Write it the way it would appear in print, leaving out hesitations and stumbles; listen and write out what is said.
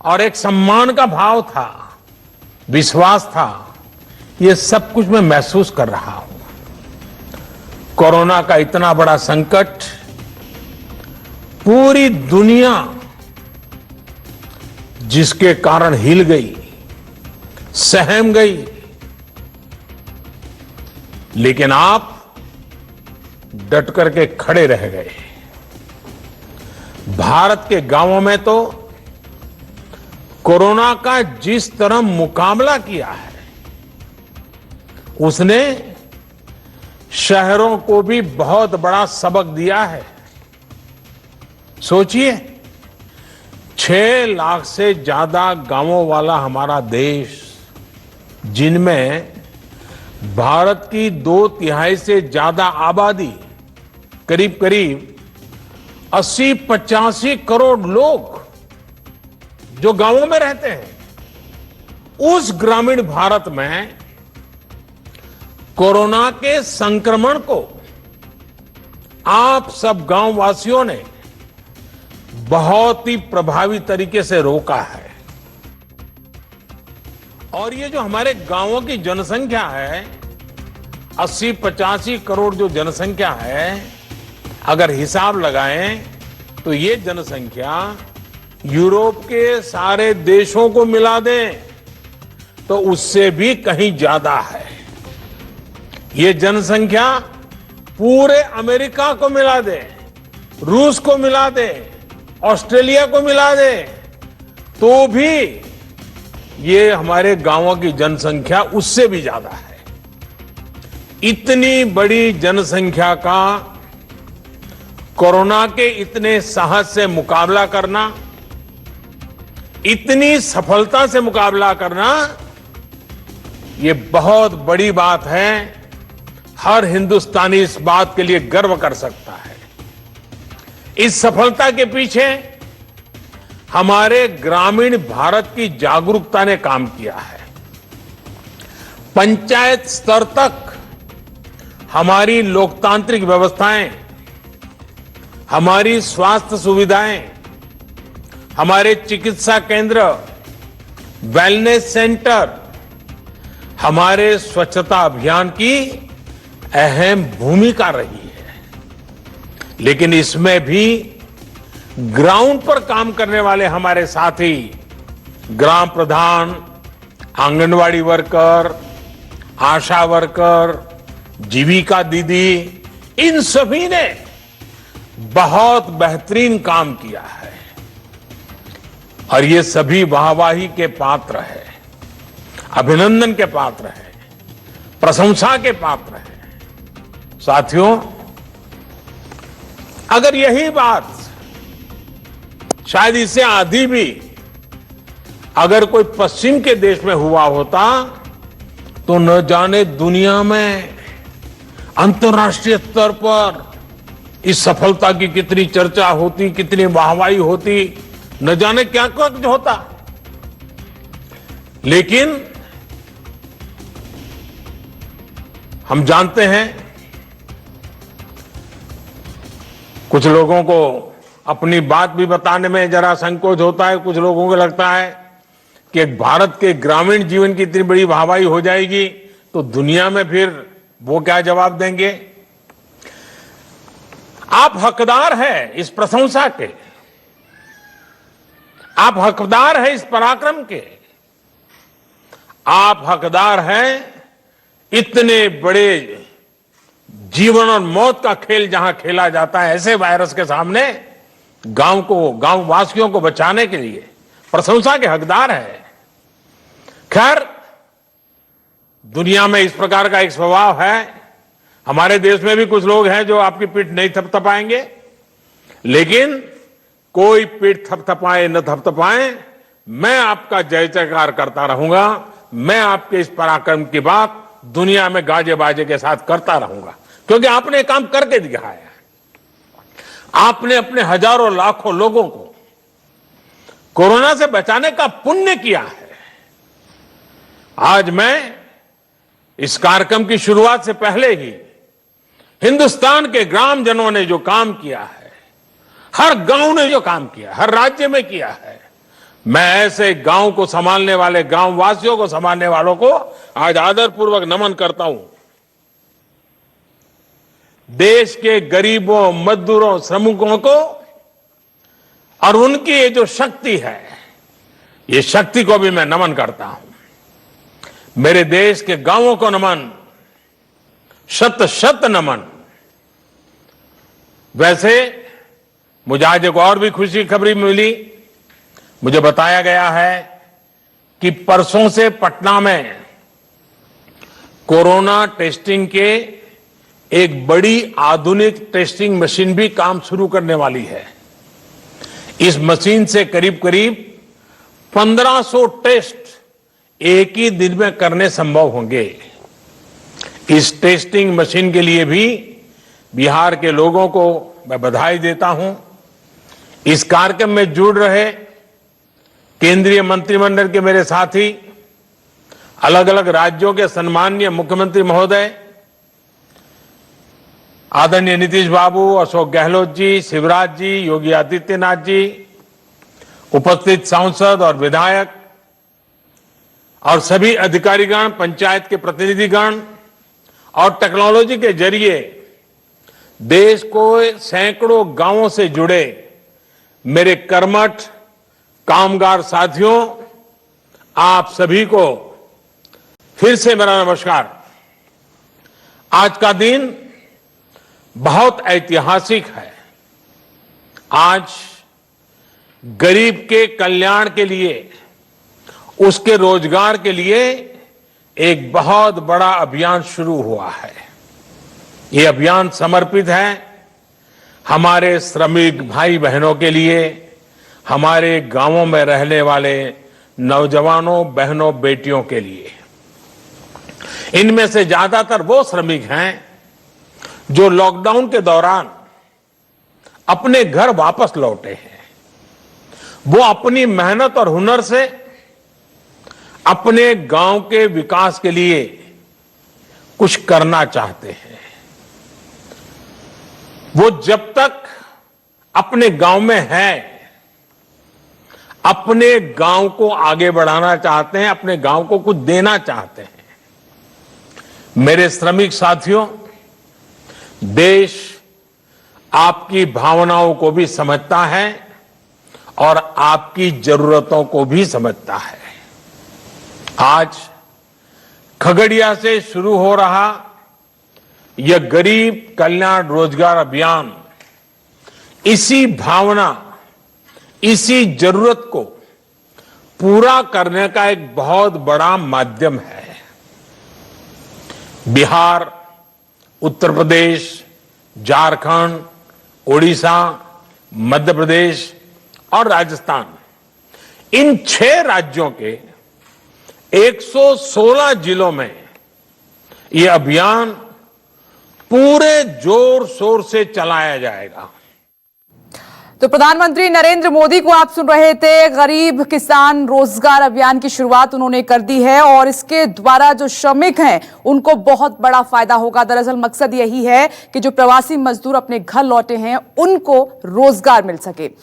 और एक सम्मान का भाव था, विश्वास था, ये सब कुछ मैं महसूस कर रहा हूं। कोरोना का इतना बड़ा संकट, पूरी दुनिया जिसके कारण हिल गई, सहम गई, लेकिन आप डट करके खड़े रह गए। भारत के गांवों में तो कोरोना का जिस तरह मुकाबला किया है, उसने शहरों को भी बहुत बड़ा सबक दिया है। सोचिए, 6 लाख से ज्यादा गांवों वाला हमारा देश, जिनमें भारत की 2/3 से ज्यादा आबादी, करीब करीब 80-85 करोड़ लोग जो गांवों में रहते हैं, उस ग्रामीण भारत में कोरोना के संक्रमण को आप सब गांव वासियों ने बहुत ही प्रभावी तरीके से रोका है। और ये जो हमारे गांवों की जनसंख्या है, 80-85 करोड़ जो जनसंख्या है, अगर हिसाब लगाएं तो ये जनसंख्या यूरोप के सारे देशों को मिला दें तो उससे भी कहीं ज्यादा है। ये जनसंख्या पूरे अमेरिका को मिला दे, रूस को मिला दे, ऑस्ट्रेलिया को मिला दे, तो भी ये हमारे गांवों की जनसंख्या उससे भी ज्यादा है। इतनी बड़ी जनसंख्या का कोरोना के इतने साहस से मुकाबला करना, इतनी सफलता से मुकाबला करना, ये बहुत बड़ी बात है। हर हिंदुस्तानी इस बात के लिए गर्व कर सकता है। इस सफलता के पीछे हमारे ग्रामीण भारत की जागरूकता ने काम किया है। पंचायत स्तर तक हमारी लोकतांत्रिक व्यवस्थाएं, हमारी स्वास्थ्य सुविधाएं, हमारे चिकित्सा केंद्र, वेलनेस सेंटर, हमारे स्वच्छता अभियान की अहम भूमिका रही है। लेकिन इसमें भी ग्राउंड पर काम करने वाले हमारे साथी, ग्राम प्रधान, आंगनवाड़ी वर्कर, आशा वर्कर, जीविका दीदी, इन सभी ने बहुत बेहतरीन काम किया है और ये सभी वाहवाही के पात्र है, अभिनंदन के पात्र है, प्रशंसा के पात्र है। साथियों, अगर यही बात शायद इससे आधी भी अगर कोई पश्चिम के देश में हुआ होता तो न जाने दुनिया में अंतर्राष्ट्रीय स्तर पर इस सफलता की कितनी चर्चा होती, कितनी वाहवाही होती, न जाने क्या कुछ होता। लेकिन हम जानते हैं, कुछ लोगों को अपनी बात भी बताने में जरा संकोच होता है। कुछ लोगों को लगता है कि भारत के ग्रामीण जीवन की इतनी बड़ी वाहवाही हो जाएगी तो दुनिया में फिर वो क्या जवाब देंगे। आप हकदार हैं इस प्रशंसा के, आप हकदार हैं इस पराक्रम के, आप हकदार हैं इतने बड़े जीवन और मौत का खेल जहां खेला जाता है, ऐसे वायरस के सामने गांव वासियों को बचाने के लिए प्रशंसा के हकदार है। खैर, दुनिया में इस प्रकार का एक स्वभाव है। हमारे देश में भी कुछ लोग हैं जो आपकी पीठ नहीं थपथपाएंगे, लेकिन कोई पीठ थपथपाए न थपथपाए, मैं आपका जय जयकार करता रहूंगा। मैं आपके इस पराक्रम की बात दुनिया में गाजे बाजे के साथ करता रहूंगा, क्योंकि आपने काम करके दिखाया है। आपने अपने हजारों लाखों लोगों को कोरोना से बचाने का पुण्य किया है। आज मैं इस कार्यक्रम की शुरुआत से पहले ही हिंदुस्तान के ग्रामजनों ने जो काम किया है, हर गांव ने जो काम किया, हर राज्य में किया है, मैं ऐसे गांव को संभालने वाले, गांव वासियों को संभालने वालों को आज आदरपूर्वक नमन करता हूं। देश के गरीबों, मजदूरों, श्रमिकों को और उनकी ये जो शक्ति है, ये शक्ति को भी मैं नमन करता हूं। मेरे देश के गांवों को नमन, शत शत नमन। वैसे मुझे आज एक और भी खुशी खबरी मिली। मुझे बताया गया है कि परसों से पटना में कोरोना टेस्टिंग के एक बड़ी आधुनिक टेस्टिंग मशीन भी काम शुरू करने वाली है। इस मशीन से करीब करीब 1500 टेस्ट एक ही दिन में करने संभव होंगे। इस टेस्टिंग मशीन के लिए भी बिहार के लोगों को मैं बधाई देता हूं। इस कार्यक्रम में जुड़ रहे केंद्रीय मंत्रिमंडल के मेरे साथी, अलग अलग राज्यों के सम्माननीय मुख्यमंत्री महोदय, आदरणीय नीतीश बाबू, अशोक गहलोत जी, शिवराज जी, योगी आदित्यनाथ जी, उपस्थित सांसद और विधायक और सभी अधिकारीगण, पंचायत के प्रतिनिधिगण और टेक्नोलॉजी के जरिए देश को सैकड़ों गांवों से जुड़े मेरे कर्मठ कामगार साथियों, आप सभी को फिर से मेरा नमस्कार। आज का दिन बहुत ऐतिहासिक है। आज गरीब के कल्याण के लिए, उसके रोजगार के लिए एक बहुत बड़ा अभियान शुरू हुआ है। ये अभियान समर्पित है हमारे श्रमिक भाई बहनों के लिए, हमारे गांवों में रहने वाले नौजवानों, बहनों, बेटियों के लिए। इनमें से ज्यादातर वो श्रमिक हैं जो लॉकडाउन के दौरान अपने घर वापस लौटे हैं। वो अपनी मेहनत और हुनर से अपने गांव के विकास के लिए कुछ करना चाहते हैं। वो जब तक अपने गांव में हैं, अपने गांव को आगे बढ़ाना चाहते हैं, अपने गांव को कुछ देना चाहते हैं। मेरे श्रमिक साथियों, देश आपकी भावनाओं को भी समझता है और आपकी जरूरतों को भी समझता है। आज खगड़िया से शुरू हो रहा यह गरीब कल्याण रोजगार अभियान इसी भावना, इसी जरूरत को पूरा करने का एक बहुत बड़ा माध्यम है। बिहार, उत्तर प्रदेश, झारखंड, ओडिशा, मध्य प्रदेश और राजस्थान, इन 6 राज्यों के 116 जिलों में यह अभियान पूरे जोर शोर से चलाया जाएगा। तो प्रधानमंत्री नरेंद्र मोदी को आप सुन रहे थे। गरीब किसान रोजगार अभियान की शुरुआत उन्होंने कर दी है और इसके द्वारा जो श्रमिक हैं उनको बहुत बड़ा फायदा होगा। दरअसल मकसद यही है कि जो प्रवासी मजदूर अपने घर लौटे हैं उनको रोजगार मिल सके।